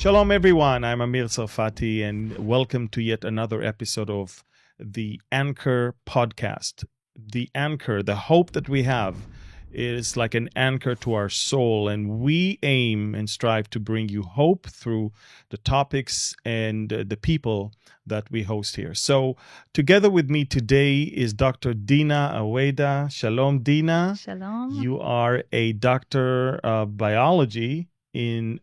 Shalom, everyone. I'm Amir Sarfati, and welcome to yet another episode of the Anchor podcast. The anchor, the hope that we have, is like an anchor to our soul, and we aim and strive to bring you hope through the topics and the people that we host here. So, together with me today is Dr. Dina Aweda. Shalom, Dina. Shalom. You are a doctor of biology in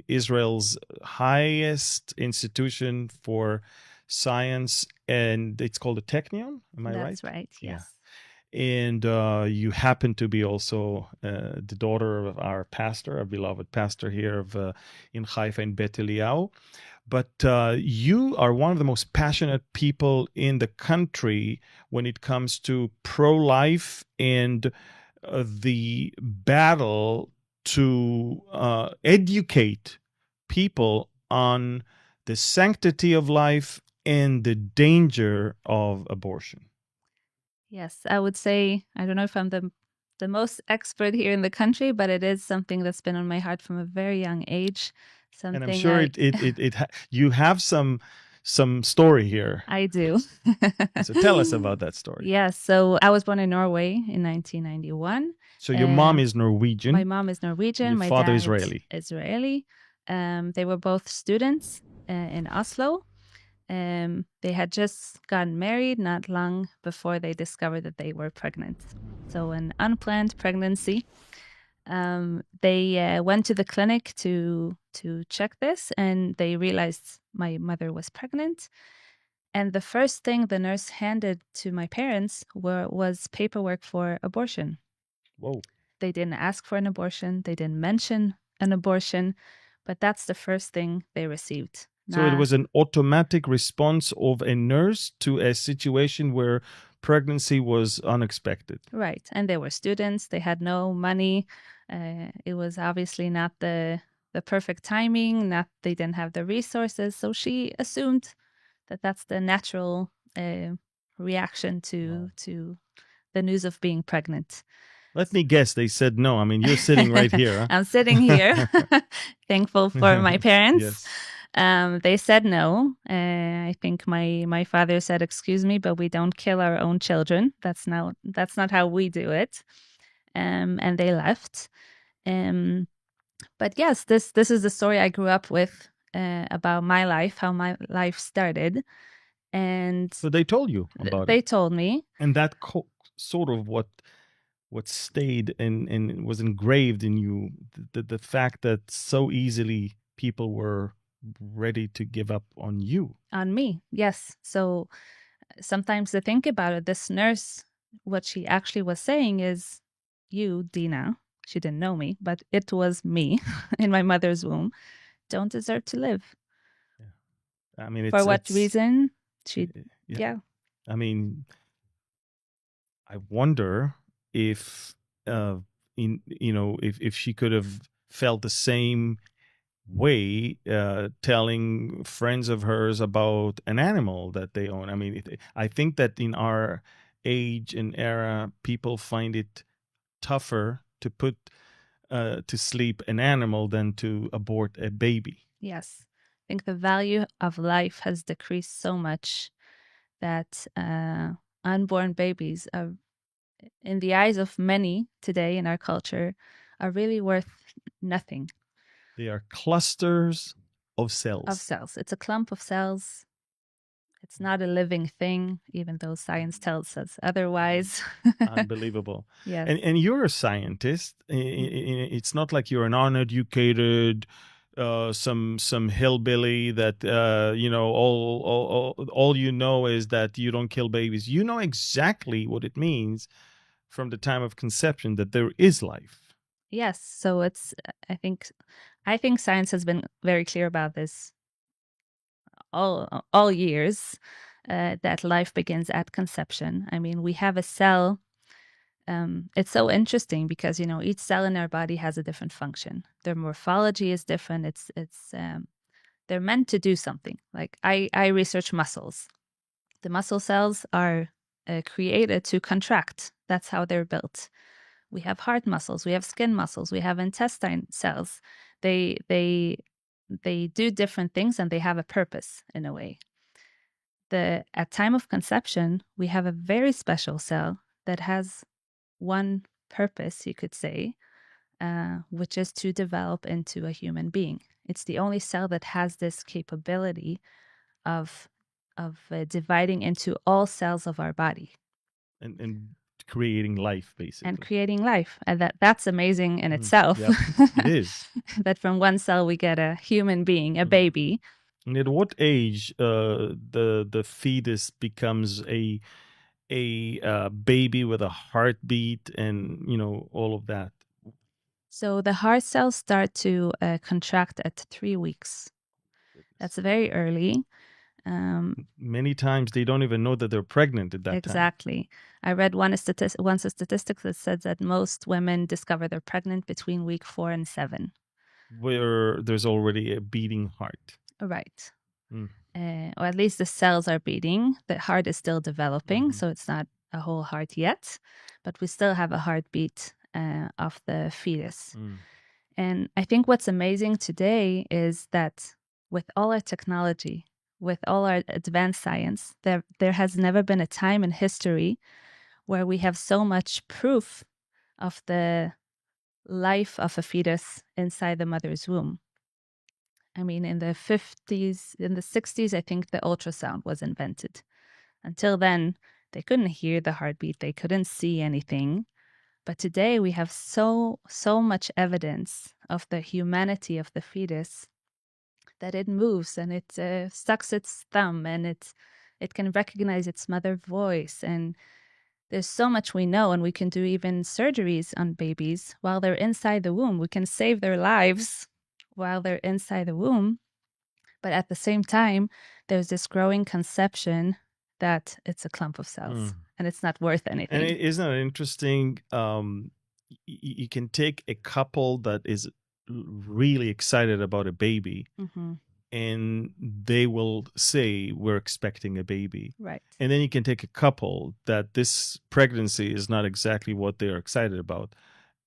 Israel's highest institution for science, and it's called the Technion. Am I right? That's right. Yes. And you happen to be also the daughter of our pastor, our beloved pastor here in Haifa in Bet Eliyahu. But you are one of the most passionate people in the country when it comes to pro-life and the battle to educate people on the sanctity of life and the danger of abortion. Yes, I would say, I don't know if I'm the most expert here in the country, but it is something that's been on my heart from a very young age. And I'm sure you have some story here. I do. So tell us about that story. Yes, so I was born in Norway in 1991. So your mom is Norwegian. My mom is Norwegian. My father Israeli. They were both students in Oslo. They had just gotten married not long before they discovered that they were pregnant. So an unplanned pregnancy. They went to the clinic to check this, and they realized my mother was pregnant. And the first thing the nurse handed to my parents was paperwork for abortion. Whoa. They didn't ask for an abortion. They didn't mention an abortion, but that's the first thing they received. So it was an automatic response of a nurse to a situation where pregnancy was unexpected. Right. And they were students. They had no money. It was obviously not the perfect timing. They didn't have the resources. So she assumed that that's the natural reaction to the news of being pregnant. Let me guess, they said no. I mean, you're sitting right here. Huh? I'm sitting here, thankful for my parents. Yes. They said no. I think my father said, "Excuse me, but we don't kill our own children. That's not how we do it." And they left. But yes, this is the story I grew up with about my life, how my life started. And so they told you about it. They told me, and that sort of what stayed and was engraved in you, the fact that so easily people were ready to give up on you. On me, yes. So sometimes to think about it, this nurse, what she actually was saying is, you, Dina, she didn't know me, but it was me in my mother's womb, don't deserve to live. Yeah. I mean, for what reason? Yeah. I mean, I wonder if if she could have felt the same way telling friends of hers about an animal that they own. I mean, I think that in our age and era, people find it tougher to put to sleep an animal than to abort a baby. Yes. I think the value of life has decreased so much that unborn babies are, in the eyes of many today in our culture, are really worth nothing. They are clusters of cells. It's a clump of cells. It's not a living thing, even though science tells us otherwise. Unbelievable. Yes. And you're a scientist. It's not like you're an uneducated, some hillbilly that all you know is that you don't kill babies. You know exactly what it means from the time of conception that there is life. Yes. So I think science has been very clear about this all years, that life begins at conception. I mean, we have a cell. It's so interesting because, each cell in our body has a different function. Their morphology is different. They're meant to do something. Like I research muscles. The muscle cells are created to contract. That's how they're built. We have heart muscles. We have skin muscles. We have intestine cells. They they do different things and they have a purpose in a way. At time of conception, we have a very special cell that has one purpose, you could say, which is to develop into a human being. It's the only cell that has this capability of dividing into all cells of our body and creating life, basically. and creating life. And that's amazing in itself. Yep, it is. That from one cell we get a human being, a baby. And at what age the fetus becomes a baby with a heartbeat and all of that? So the heart cells start to contract at 3 weeks. That's very early. Many times they don't even know that they're pregnant at that time. Exactly. I read once a statistic that said that most women discover they're pregnant between week 4 and 7. Where there's already a beating heart. Right. Or at least the cells are beating. The heart is still developing, so it's not a whole heart yet, but we still have a heartbeat of the fetus. And I think what's amazing today is that with all our technology, with all our advanced science, there has never been a time in history where we have so much proof of the life of a fetus inside the mother's womb. I mean, in the 50s, in the 60s, I think the ultrasound was invented. Until then, they couldn't hear the heartbeat, they couldn't see anything. But today we have so much evidence of the humanity of the fetus that it moves and it sucks its thumb and it can recognize its mother's voice. And there's so much we know, and we can do even surgeries on babies while they're inside the womb. We can save their lives while they're inside the womb. But at the same time, there's this growing conception that it's a clump of cells and it's not worth anything. And isn't it interesting? You can take a couple that is really excited about a baby, and they will say, we're expecting a baby. Right. And then you can take a couple that this pregnancy is not exactly what they're excited about,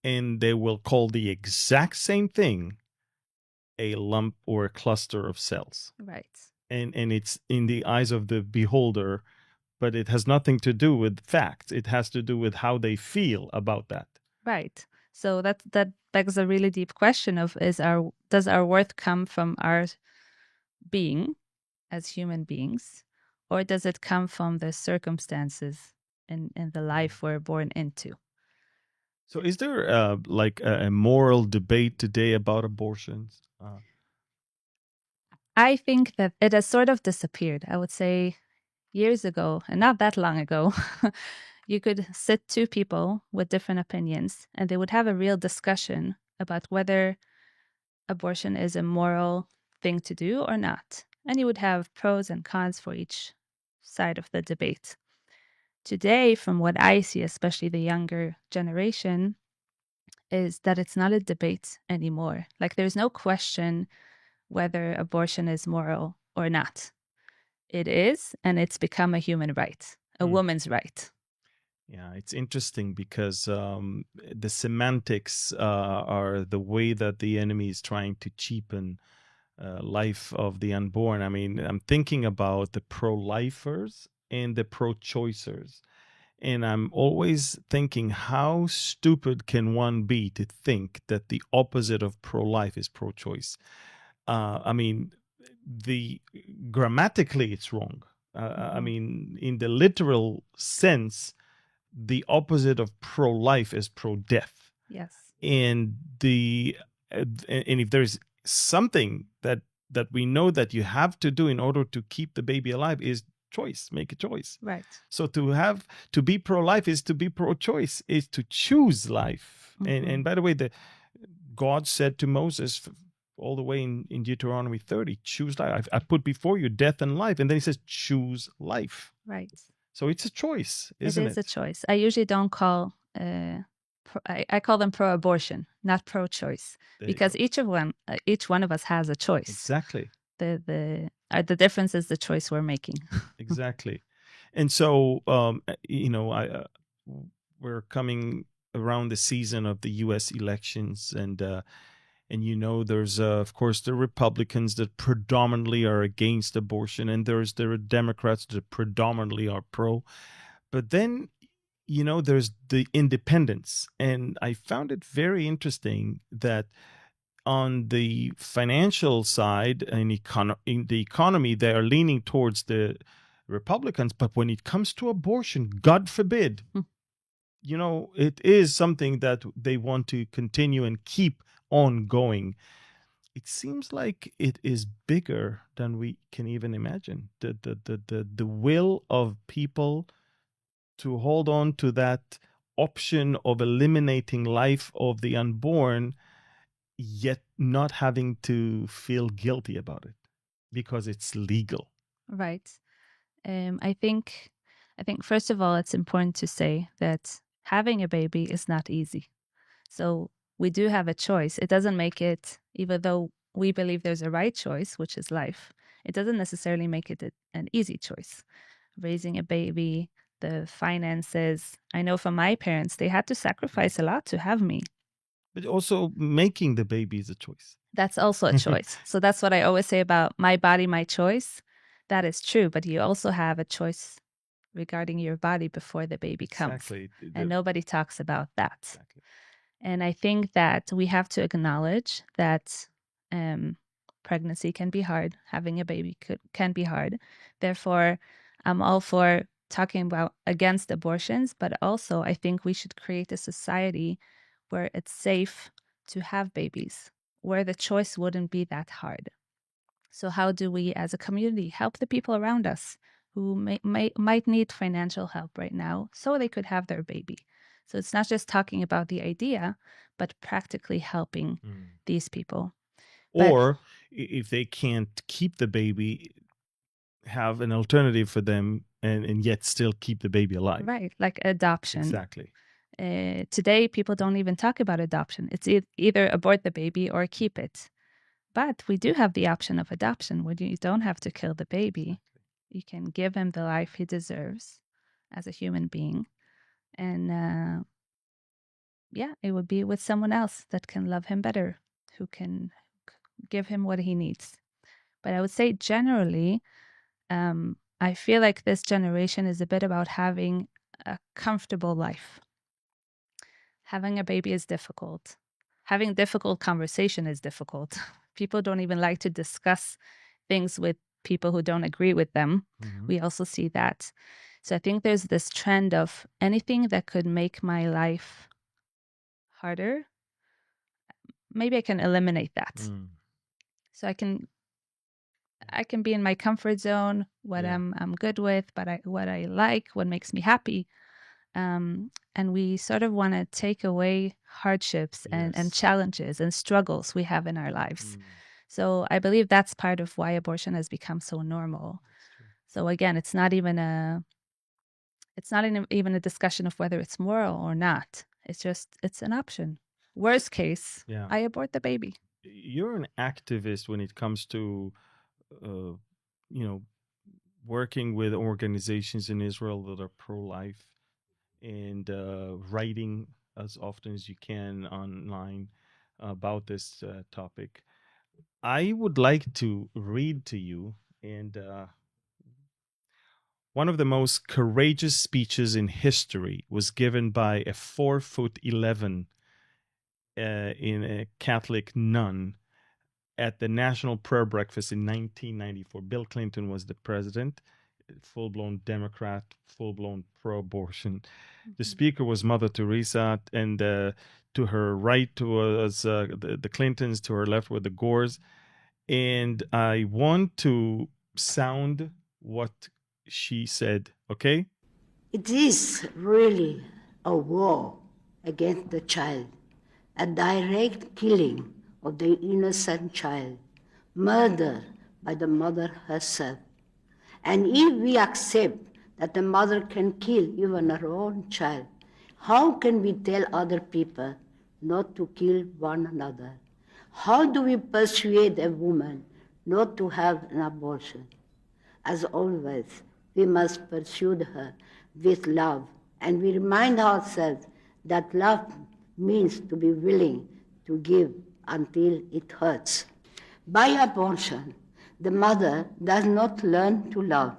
and they will call the exact same thing a lump or a cluster of cells. Right. And it's in the eyes of the beholder, but it has nothing to do with facts. It has to do with how they feel about that. Right. So that begs a really deep question of does our worth come from our being as human beings, or does it come from the circumstances in the life we're born into? So is there a moral debate today about abortions? I think that it has sort of disappeared. I would say years ago, and not that long ago, you could sit two people with different opinions and they would have a real discussion about whether abortion is a moral thing to do or not. And you would have pros and cons for each side of the debate. Today, from what I see, especially the younger generation, is that it's not a debate anymore. Like, there's no question whether abortion is moral or not. It is, and it's become a human right, a woman's right. Yeah, it's interesting because the semantics are the way that the enemy is trying to cheapen life of the unborn. I mean, I'm thinking about the pro-lifers and the pro-choicers. And I'm always thinking, how stupid can one be to think that the opposite of pro-life is pro-choice? I mean, grammatically, it's wrong. I mean, in the literal sense, the opposite of pro-life is pro-death. Yes. And if there's something that we know that you have to do in order to keep the baby alive is choice. Make a choice. Right. So to be pro-life is to be pro-choice, is to choose life. And by the way, God said to Moses all the way in Deuteronomy 30, choose life. I put before you death and life. And then he says, choose life. Right. So it's a choice, isn't it? It is a choice. I usually don't call, I call them pro-abortion, not pro-choice, because each one of us has a choice. Exactly. The difference is the choice we're making. Exactly. And so, we're coming around the season of the U.S. elections, and And there's of course the Republicans that predominantly are against abortion, and there are Democrats that predominantly are pro. But then there's the independents, and I found it very interesting that on the financial side in the economy, they are leaning towards the Republicans. But when it comes to abortion, God forbid, it is something that they want to continue and keep on going. It seems like it is bigger than we can even imagine. The will of people to hold on to that option of eliminating life of the unborn, yet not having to feel guilty about it because it's legal. Right. I think first of all, it's important to say that having a baby is not easy. So we do have a choice. It doesn't make it, even though we believe there's a right choice, which is life, it doesn't necessarily make it an easy choice. Raising a baby, the finances. I know from my parents, they had to sacrifice a lot to have me. But also making the baby is a choice. That's also a choice. So that's what I always say about my body, my choice. That is true. But you also have a choice regarding your body before the baby comes. Exactly. And nobody talks about that. Exactly. And I think that we have to acknowledge that pregnancy can be hard. Having a baby can be hard. Therefore, I'm all for talking about against abortions, but also I think we should create a society where it's safe to have babies, where the choice wouldn't be that hard. So how do we as a community help the people around us who might need financial help right now so they could have their baby? So it's not just talking about the idea, but practically helping these people. Or if they can't keep the baby, have an alternative for them and yet still keep the baby alive. Right, like adoption. Exactly. Today, people don't even talk about adoption. It's either abort the baby or keep it. But we do have the option of adoption where you don't have to kill the baby. You can give him the life he deserves as a human being. And it would be with someone else that can love him better, who can give him what he needs. But I would say generally, I feel like this generation is a bit about having a comfortable life. Having a baby is difficult. Having difficult conversation is difficult. People don't even like to discuss things with people who don't agree with them. Mm-hmm. We also see that. So I think there's this trend of anything that could make my life harder, maybe I can eliminate that. So I can be in my comfort zone, what I'm good with, but what I like, what makes me happy. And we sort of want to take away hardships and challenges and struggles we have in our lives. So I believe that's part of why abortion has become so normal. So again, it's not even a discussion of whether it's moral or not. It's an option. Worst case, I abort the baby. You're an activist when it comes to, working with organizations in Israel that are pro-life and writing as often as you can online about this topic. I would like to read to you and one of the most courageous speeches in history was given by a 4'11" in a Catholic nun at the National Prayer Breakfast in 1994. Bill Clinton was the president, full-blown Democrat, full-blown pro-abortion. Mm-hmm. The speaker was Mother Teresa, and to her right was the Clintons, to her left were the Gores. And I want to sound what she said, okay? It is really a war against the child, a direct killing of the innocent child, murder by the mother herself. And if we accept that the mother can kill even her own child, how can we tell other people not to kill one another? How do we persuade a woman not to have an abortion? As always, we must pursue her with love, and we remind ourselves that love means to be willing to give until it hurts. By abortion, the mother does not learn to love,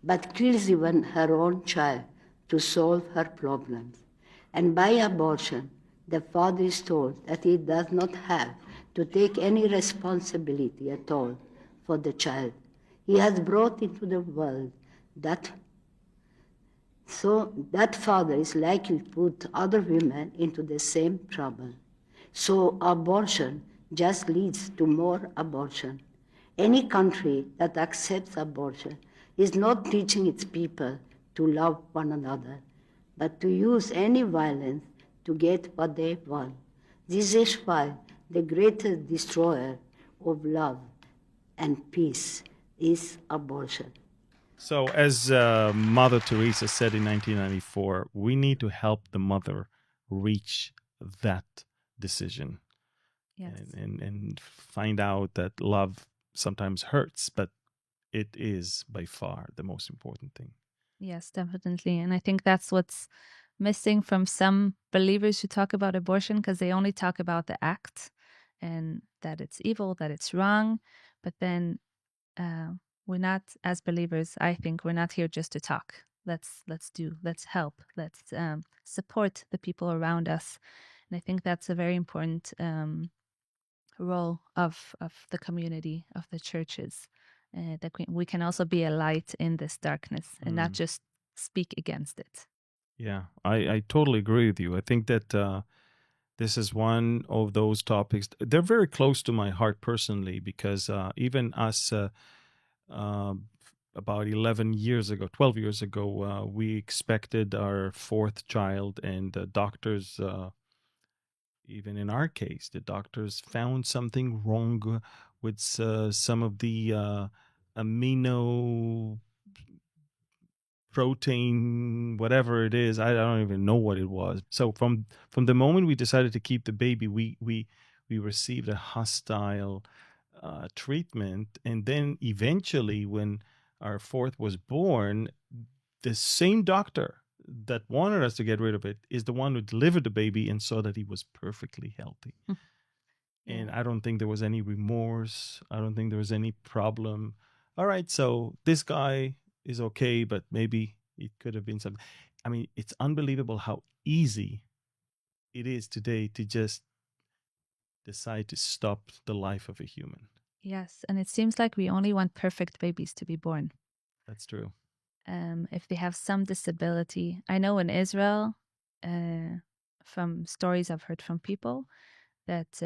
but kills even her own child to solve her problems. And by abortion, the father is told that he does not have to take any responsibility at all for the child. He has brought into the world that so that father is likely to put other women into the same trouble. So abortion just leads to more abortion. Any country that accepts abortion is not teaching its people to love one another, but to use any violence to get what they want. This is why the greatest destroyer of love and peace is abortion. So, as Mother Teresa said in 1994, we need to help the mother reach that decision. Yes. And find out that love sometimes hurts, but it is by far the most important thing. Yes, definitely. And I think that's what's missing from some believers who talk about abortion, because they only talk about the act and that it's evil, that it's wrong. But then we're not, as believers, I think we're not here just to talk. Let's help, let's support the people around us. And I think that's a very important role of the community, of the churches, that we can also be a light in this darkness and not just speak against it. Yeah, I totally agree with you. I think that this is one of those topics. They're very close to my heart personally, because even us, about 11 years ago, 12 years ago, we expected our fourth child, and the doctors, even in our case, the doctors found something wrong with some of the amino protein, whatever it is. I don't even know what it was. So from the moment we decided to keep the baby, we received a hostile treatment, and then eventually, when our fourth was born, the same doctor that wanted us to get rid of it is the one who delivered the baby and saw that he was perfectly healthy. And I don't think there was any remorse. I don't think there was any problem. All right, so this guy is okay, but maybe it could have been something. I mean, it's unbelievable how easy it is today to just decide to stop the life of a human. Yes, and it seems like we only want perfect babies to be born. That's true. If they have some disability, I know in Israel, from stories I've heard from people, that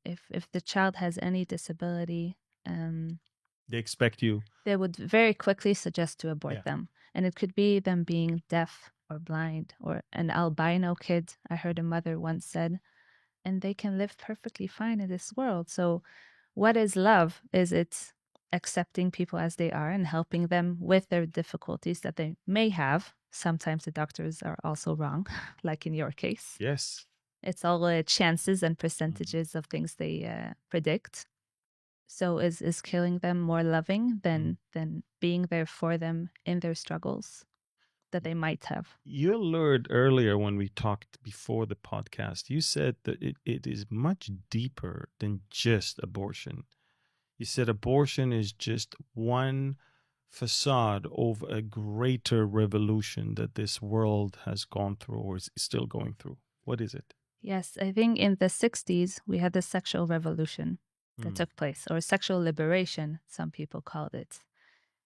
if the child has any disability, they expect you. They would very quickly suggest to abort them, and it could be them being deaf or blind or an albino kid. I heard a mother once said, and they can live perfectly fine in this world. So, what is love? Is it accepting people as they are and helping them with their difficulties that they may have? Sometimes the doctors are also wrong, like in your case. Yes. It's all chances and percentages of things they predict. So is killing them more loving than being there for them in their struggles that they might have? You allured earlier when we talked before the podcast, you said that it is much deeper than just abortion. You said abortion is just one facade of a greater revolution that this world has gone through or is still going through. What is it? Yes, I think in the 60s, we had the sexual revolution that took place, or sexual liberation, some people called it.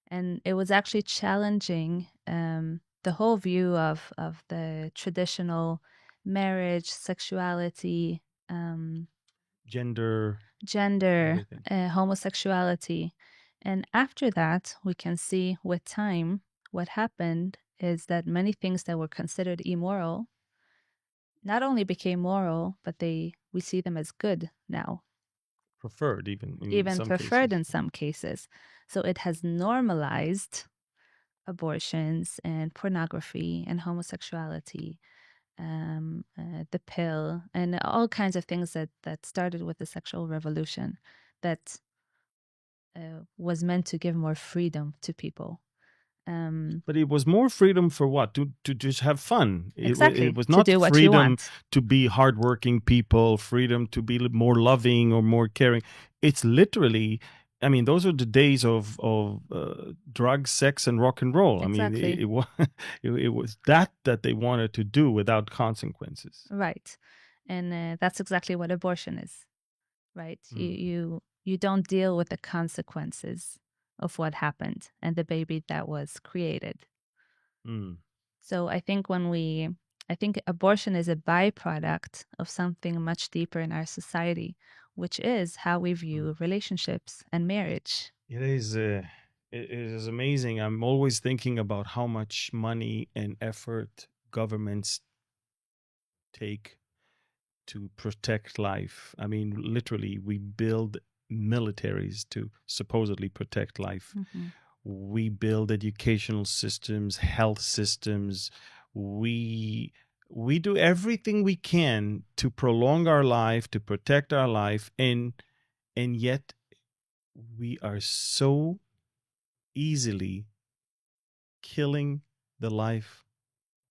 And it was actually challenging the whole view of the traditional marriage, sexuality, gender, homosexuality. And after that, we can see with time, what happened is that many things that were considered immoral not only became moral, but we see them as good now. Preferred, even some preferred cases. In some cases. So it has normalized abortions and pornography and homosexuality, the pill, and all kinds of things that started with the sexual revolution that was meant to give more freedom to people. But it was more freedom for what? To just have fun. Exactly. It was To not do what you freedom want. to be hardworking people, freedom to be more loving or more caring. It's literally, I mean, those are the days of drugs, sex, and rock and roll. Exactly. I mean, it was that they wanted to do without consequences. Right. And that's exactly what abortion is, right? Mm. You don't deal with the consequences of what happened and the baby that was created. Mm. So I think I think abortion is a byproduct of something much deeper in our society, which is how we view relationships and marriage. It is. It is amazing. I'm always thinking about how much money and effort governments take to protect life. I mean, literally, we build militaries to supposedly protect life. Mm-hmm. We build educational systems, health systems. We do everything we can to prolong our life, to protect our life, and yet we are so easily killing the life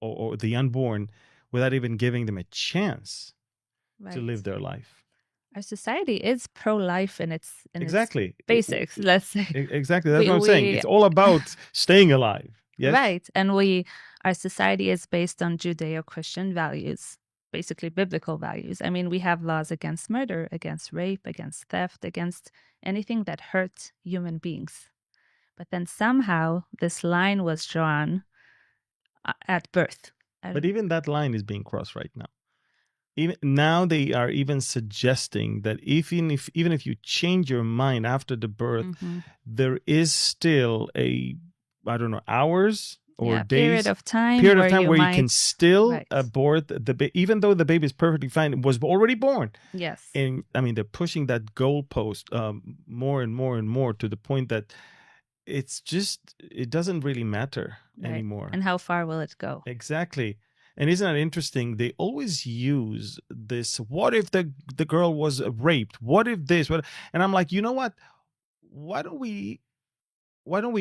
or the unborn without even giving them a chance Right. to live their life. Our society is pro-life in its Exactly. basics, let's say. Exactly. That's what I'm saying. It's all about staying alive. Yes. Right. And our society is based on Judeo-Christian values, basically biblical values. I mean, we have laws against murder, against rape, against theft, against anything that hurts human beings. But then somehow this line was drawn at birth. But even that line is being crossed right now. Even now, they are even suggesting that even if you change your mind after the birth, Mm-hmm. there is still hours or days period of time where you can still abort the baby, even though the baby is perfectly fine. It was already born. Yes. And I mean, they're pushing that goalpost more and more and more to the point that it doesn't really matter anymore. And how far will it go? Exactly. And isn't that interesting? They always use this, what if the girl was raped? What if this? What? And I'm like, you know what? Why don't we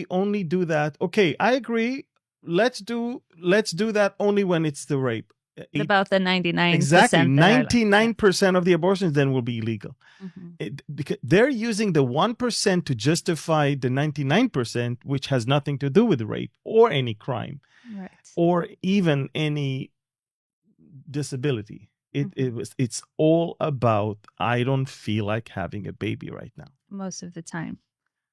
only do that? Okay, I agree. Let's do that only when it's the rape. About the 99%. Exactly. 99% of the abortions then will be illegal. Mm-hmm. Because they're using the 1% to justify the 99%, which has nothing to do with rape or any crime. Right. Or even any disability. It's all about, I don't feel like having a baby right now. Most of the time.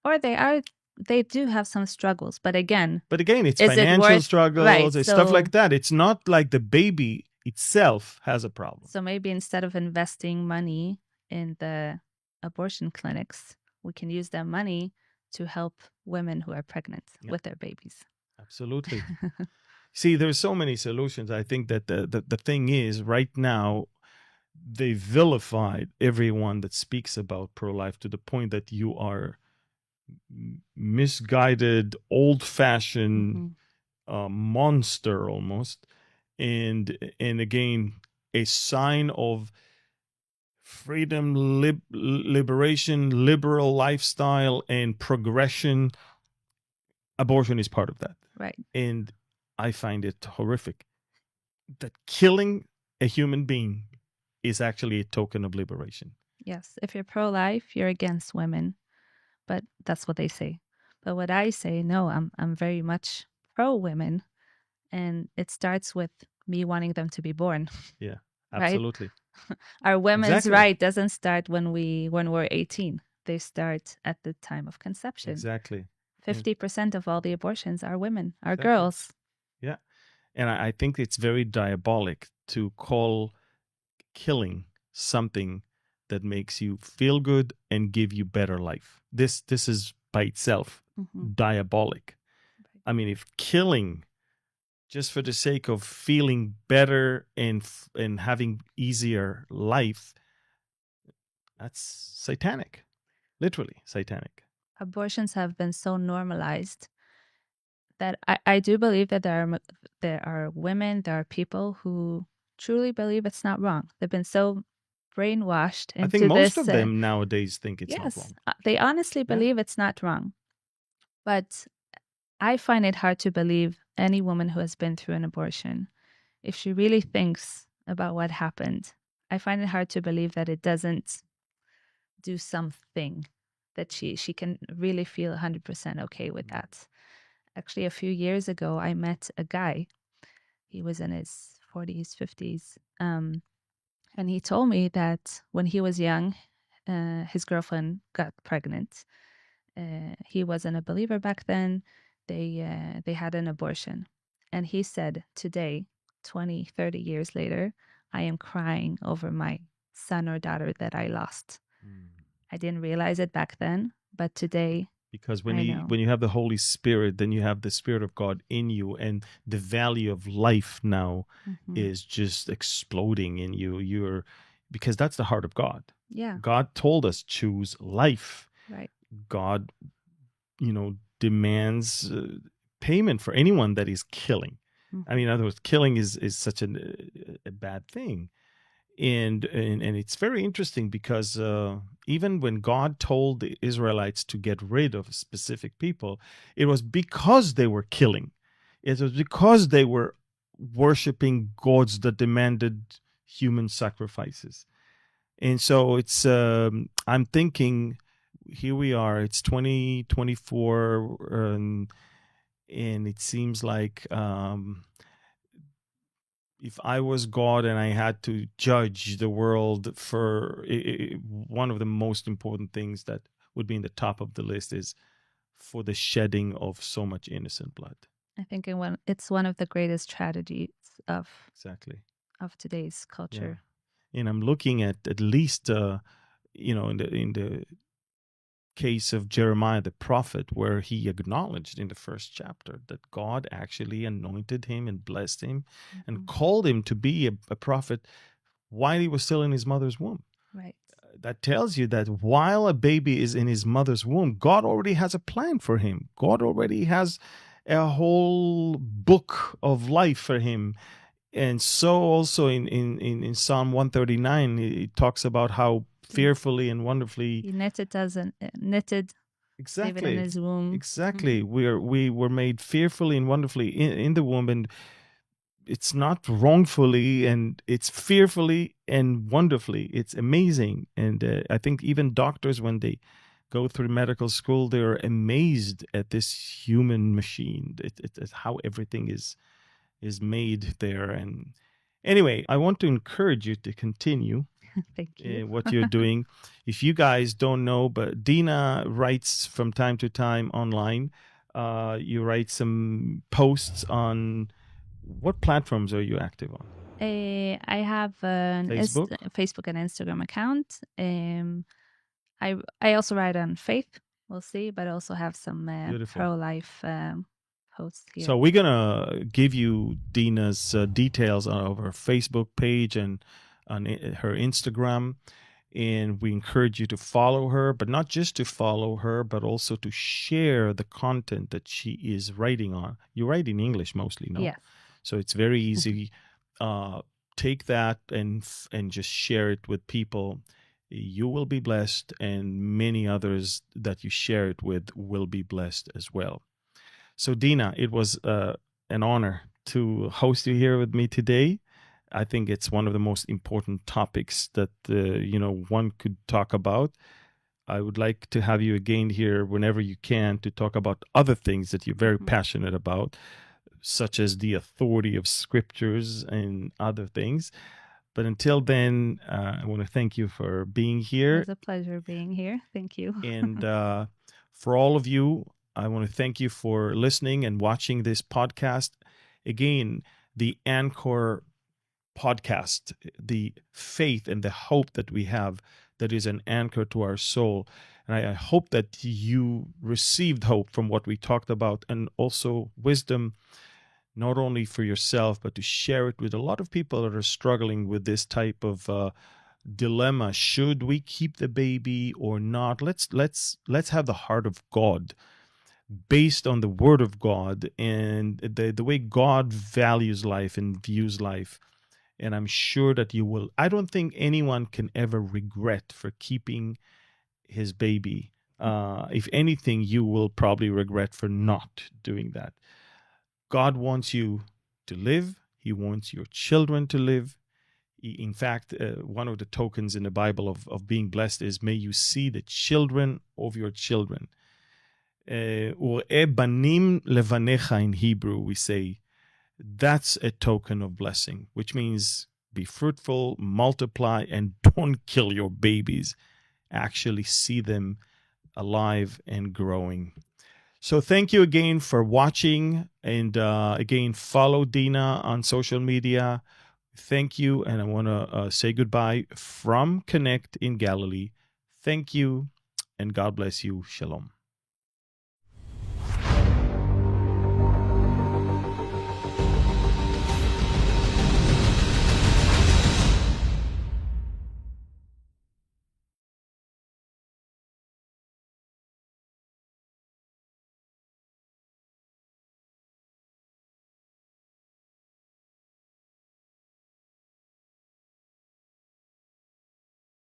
Or they do have some struggles, but again, it's financial struggles, right, it's stuff like that. It's not like the baby itself has a problem. So maybe instead of investing money in the abortion clinics, we can use that money to help women who are pregnant with their babies. Absolutely. See, there's so many solutions. I think that the thing is, right now, they vilified everyone that speaks about pro-life to the point that you are misguided, old-fashioned monster almost. And again, a sign of freedom, liberation, liberal lifestyle, and progression. Abortion is part of that. Right. And I find it horrific that killing a human being is actually a token of liberation. Yes. If you're pro-life, you're against women. But that's what they say. But what I say, no, I'm very much pro-women. And it starts with me wanting them to be born. Yeah, absolutely. Right? Our women's right doesn't start when we're 18. They start at the time of conception. Exactly. 50% of all the abortions are women, are girls. Yeah. And I think it's very diabolic to call killing something that makes you feel good and give you better life. This is by itself diabolic. I mean, if killing just for the sake of feeling better and having easier life, that's satanic. Literally satanic. Abortions have been so normalized that I do believe that there are women, there are people who truly believe it's not wrong. They've been so brainwashed into this. I think most of them nowadays think it's not wrong. They honestly believe it's not wrong. But I find it hard to believe any woman who has been through an abortion, if she really thinks about what happened, I find it hard to believe that it doesn't do something that she can really feel 100% okay with that. Actually, a few years ago, I met a guy. He was in his 40s, 50s. And he told me that when he was young, his girlfriend got pregnant. He wasn't a believer back then. They had an abortion. And he said, today, 20, 30 years later, I am crying over my son or daughter that I lost. I didn't realize it back then, but today, because I know. when you have the Holy Spirit, then you have the Spirit of God in you, and the value of life now is just exploding in you. Because that's the heart of God. Yeah. God told us choose life. Right. God, demands payment for anyone that is killing. I mean, in other words, killing is such a bad thing. And it's very interesting because even when God told the Israelites to get rid of specific people, it was because they were killing. It was because they were worshiping gods that demanded human sacrifices. And so it's I'm thinking, here we are, it's 2024, and it seems like if I was God and I had to judge the world for one of the most important things that would be in the top of the list is for the shedding of so much innocent blood. I think it's one of the greatest tragedies of today's culture. Yeah. And I'm looking at least in the case of Jeremiah the prophet, where he acknowledged in the first chapter that God actually anointed him and blessed him and called him to be a prophet while he was still in his mother's womb. Right. That tells you that while a baby is in his mother's womb, God already has a plan for him. God already has a whole book of life for him. And so also in Psalm 139, it talks about how fearfully and wonderfully he knitted exactly David in his womb. Exactly. We were made fearfully and wonderfully in the womb, and it's not wrongfully, and it's fearfully and wonderfully. It's amazing. And I think even doctors, when they go through medical school, they're amazed at this human machine. It's how everything is made there. And anyway, I want to encourage you to continue Thank you. what you're doing. If you guys don't know, but Dina writes from time to time online. You write some posts on, what platforms are you active on? I have an Facebook and Instagram account. I also write on faith. We'll see, but I also have some pro-life posts here. So we're gonna give you Dina's details of her Facebook page and on her Instagram, and we encourage you to follow her, but not just to follow her, but also to share the content that she is writing on. You write in English mostly, no? Yes. So it's very easy. Take that and just share it with people. You will be blessed, and many others that you share it with will be blessed as well. So Dina, it was an honor to host you here with me today. I think it's one of the most important topics that one could talk about. I would like to have you again here whenever you can to talk about other things that you're very passionate about, such as the authority of scriptures and other things. But until then, I want to thank you for being here. It's a pleasure being here. Thank you. And for all of you, I want to thank you for listening and watching this podcast. Again, the Anchor podcast, the faith and the hope that we have, that is an anchor to our soul. And I hope that you received hope from what we talked about, and also wisdom, not only for yourself, but to share it with a lot of people that are struggling with this type of dilemma. Should we keep the baby or not? Let's have the heart of God, based on the word of God and the way God values life and views life. And I'm sure that you will. I don't think anyone can ever regret for keeping his baby if anything, you will probably regret for not doing that. God wants you to live. He wants your children to live. In fact, one of the tokens in the Bible of being blessed is, may you see the children of your children. U'r'eh banim levanecha in Hebrew, we say, that's a token of blessing, which means be fruitful, multiply, and don't kill your babies. Actually see them alive and growing. So thank you again for watching, and again, follow Dina on social media. Thank you, and I want to say goodbye from Connect in Galilee. Thank you, and God bless you. Shalom.